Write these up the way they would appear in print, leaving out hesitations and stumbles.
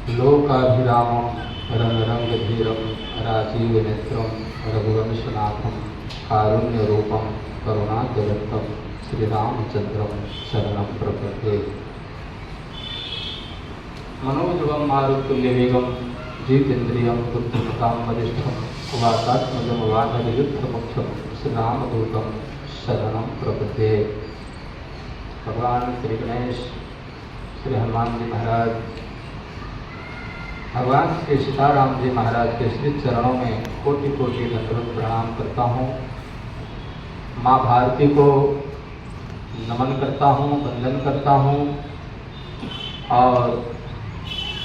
लोकाभिरामं रंगरंगधीरं राजीवनेत्रं रघुवंशनाथं कारुण्यरूपं करुणाजलंतं श्रीरामचंद्रं शरणं प्रपद्ये। मनोजवं मारुतुल्यवेगं जितेन्द्रियं बुद्धिमतां वरिष्ठं वातात्मजं वानरयुद्धमुख्यं श्रीरामदूतं शरणं प्रपद्ये। भगवान श्री गणेश, श्री हनुमान जी महाराज, भगवान श्री सीताराम जी महाराज के श्री चरणों में कोटि कोटि दंडवत प्रणाम करता हूँ। माँ भारती को नमन करता हूँ, वंदन करता हूँ और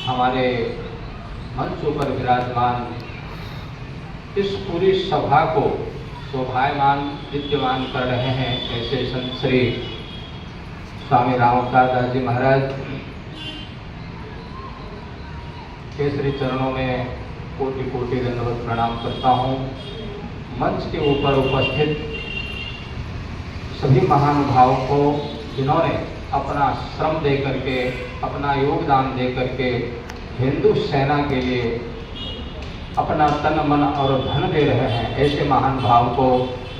हमारे मंचों पर विराजमान इस पूरी सभा को शोभायमान विद्यमान कर रहे हैं ऐसे संत श्री स्वामी राम अवतार दास जी महाराज के श्री चरणों में कोटि कोटि दंडवत प्रणाम करता हूँ। मंच के ऊपर उपस्थित सभी महानुभावों को जिन्होंने अपना श्रम दे करके, अपना योगदान दे करके हिंदू सेना के लिए अपना तन मन और धन दे रहे हैं, ऐसे महान भाव को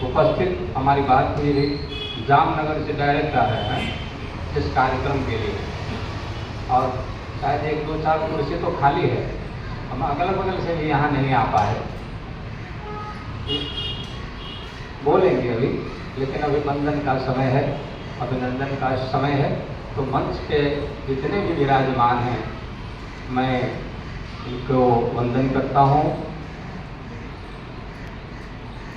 उपस्थित हमारी बात हुई जामनगर से डायरेक्ट आ रहे हैं इस कार्यक्रम के लिए और शायद 1-2-4 कुर्सी तो खाली है। हम अगल बगल से भी यहाँ नहीं आ पाए, बोलेंगे अभी, लेकिन अभी वंदन का समय है, अभिनंदन का समय है। तो मंच के जितने भी विराजमान हैं मैं इनको वंदन करता हूँ।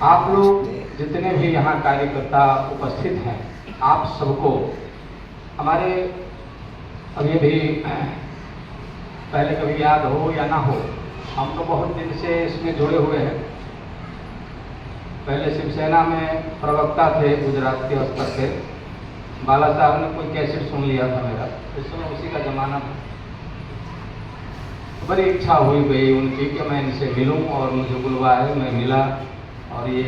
आप लोग जितने भी यहाँ कार्यकर्ता उपस्थित हैं, आप सबको हमारे अभी भी पहले कभी याद हो या ना हो, हम तो बहुत दिन से इसमें जुड़े हुए हैं। पहले शिवसेना में प्रवक्ता थे, गुजरात के स्तर पे बाला साहब ने कोई कैसेट सुन लिया था मेरा, उस समय उसी का जमाना था। बड़ी इच्छा हुई गई उनकी कि मैं इनसे मिलूं और मुझे बुलवाया, मैं मिला और ये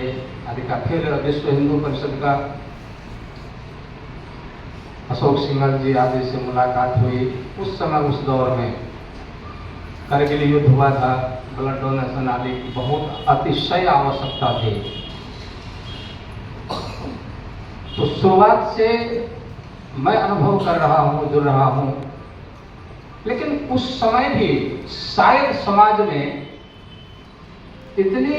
अधिका फिर विश्व हिंदू परिषद का अशोक सिंघल जी आदि से मुलाकात हुई। उस समय उस दौर में करगिल युद्ध हुआ था, ब्लड डोनेशन आदि की बहुत अतिशय आवश्यकता थी। तो शुरुआत से मैं अनुभव कर रहा हूँ, जुड़ रहा हूँ, लेकिन उस समय भी शायद समाज में इतनी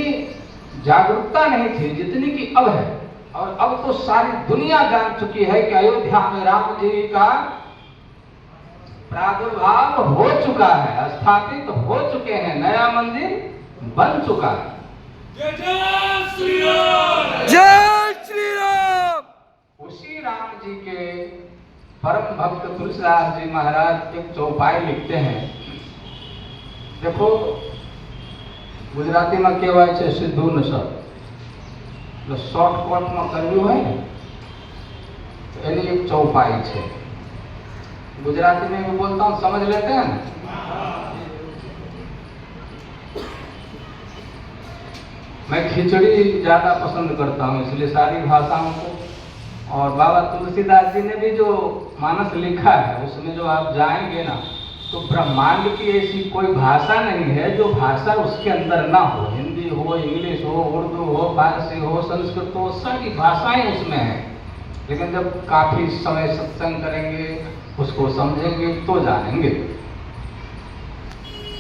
जागरूकता नहीं थी जितनी कि अब है। और अब तो सारी दुनिया जान चुकी है कि अयोध्या में राम जी का प्रादुर्भाव हो चुका है, स्थापित हो चुके हैं, नया मंदिर बन चुका है। जय जय श्री राम, जय श्री राम। उसी राम जी के परम भक्त तुलसीदास जी महाराज एक चौपाई लिखते हैं। देखो गुजराती में कहेवाय छे सीधू न सर, शॉर्टकट में करव्યું હોય ને तो એની एक चौपाई है। गुजराती में भी बोलता हूँ, समझ लेते हैं ना। मैं खिचड़ी ज्यादा पसंद करता हूँ, इसलिए सारी भाषाओं को। और बाबा तुलसीदास जी ने भी जो मानस लिखा है उसमें जो आप जाएंगे ना तो ब्रह्मांड की ऐसी कोई भाषा नहीं है जो भाषा उसके अंदर ना हो। हिंदी हो, इंग्लिश हो, उर्दू हो, फारसी हो, संस्कृत हो, सारी भाषाएं उसमें हैं। लेकिन जब काफी समय सत्संग करेंगे, उसको समझेंगे तो जानेंगे।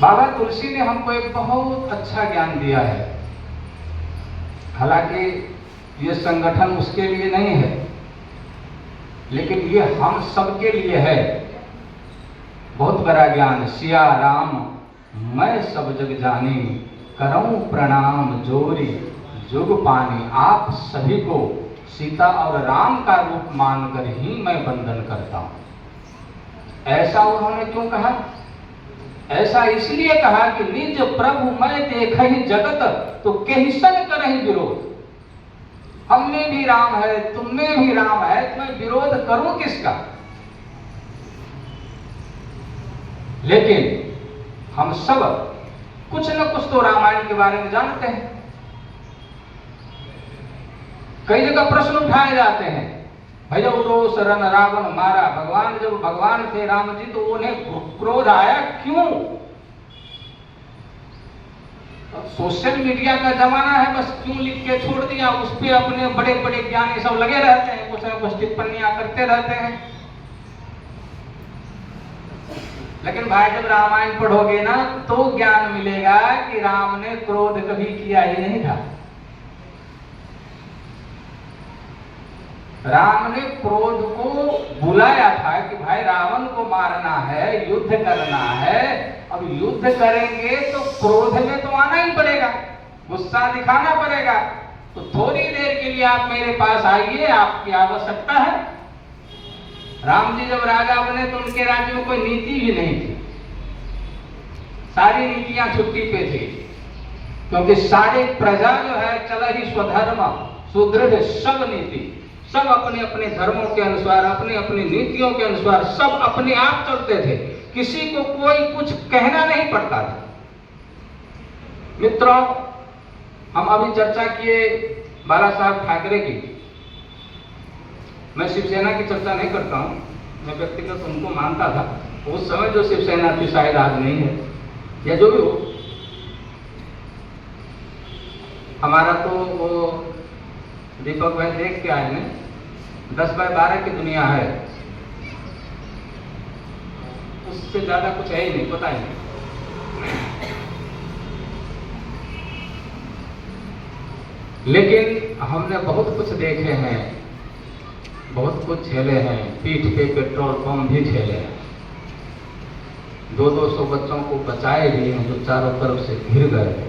बाबा तुलसी ने हमको एक बहुत अच्छा ज्ञान दिया है। हालांकि ये संगठन उसके लिए नहीं है, लेकिन ये हम सबके लिए है। बहुत बड़ा ज्ञान। सिया राम मैं सब जग जानी, करऊं प्रणाम जोरी जुग पानी। आप सभी को सीता और राम का रूप मानकर ही मैं वंदन करता हूं। ऐसा उन्होंने क्यों कहा? ऐसा इसलिए कहा कि निज प्रभु मैं देखहि जगत, तो केहिसन करहि विरोध। हम में भी राम है, तुम में भी राम है, तो मैं विरोध करूं किसका? लेकिन हम सब कुछ न कुछ तो रामायण के बारे में जानते हैं। कई जगह प्रश्न उठाए जाते हैं, भैया उठो शरण रावण मारा। भगवान जब भगवान थे राम जी तो उन्हें क्रोध आया क्यों? अब सोशल मीडिया का जमाना है, बस क्यों लिख के छोड़ दिया, उस पे अपने बड़े बड़े ज्ञानी सब लगे रहते हैं, कुछ न कुछ टिप्पणियां करते रहते हैं। लेकिन भाई जब रामायण पढ़ोगे ना तो ज्ञान मिलेगा कि राम ने क्रोध कभी किया ही नहीं था। राम ने क्रोध को बुलाया था कि भाई रावण को मारना है, युद्ध करना है। अब युद्ध करेंगे तो क्रोध में तो आना ही पड़ेगा, गुस्सा दिखाना पड़ेगा। तो थोड़ी देर के लिए आप मेरे पास आइए, आपकी आवश्यकता है। राम जी जब राजा बने तो उनके राज्य में कोई नीति भी नहीं थी, सारी नीतियां छुट्टी पे थी, क्योंकि सारी प्रजा जो है चल ही स्वधर्म सुदृढ़ सब नीति, सब अपने अपने धर्मों के अनुसार, अपने अपनी नीतियों के अनुसार सब अपने आप चलते थे, किसी को कोई कुछ कहना नहीं पड़ता था। मित्रों, हम अभी चर्चा किए बाला साहब ठाकरे की। मैं शिवसेना की चर्चा नहीं करता हूं, मैं व्यक्तिगत उनको मानता था, उस समय जो शिवसेना थी शायद आज नहीं है, या जो भी हो। हमारा तो वो दीपक भाई देख के आए ने 10x12 की दुनिया है, उससे ज्यादा कुछ है ही नहीं, पता ही नहीं। लेकिन हमने बहुत कुछ देखे हैं, बहुत कुछ झेले हैं, पीठ पे पेट्रोल पंप भी झेले हैं, 200-200 बच्चों को बचाए भी हैं जो चारों तरफ से घिर गए।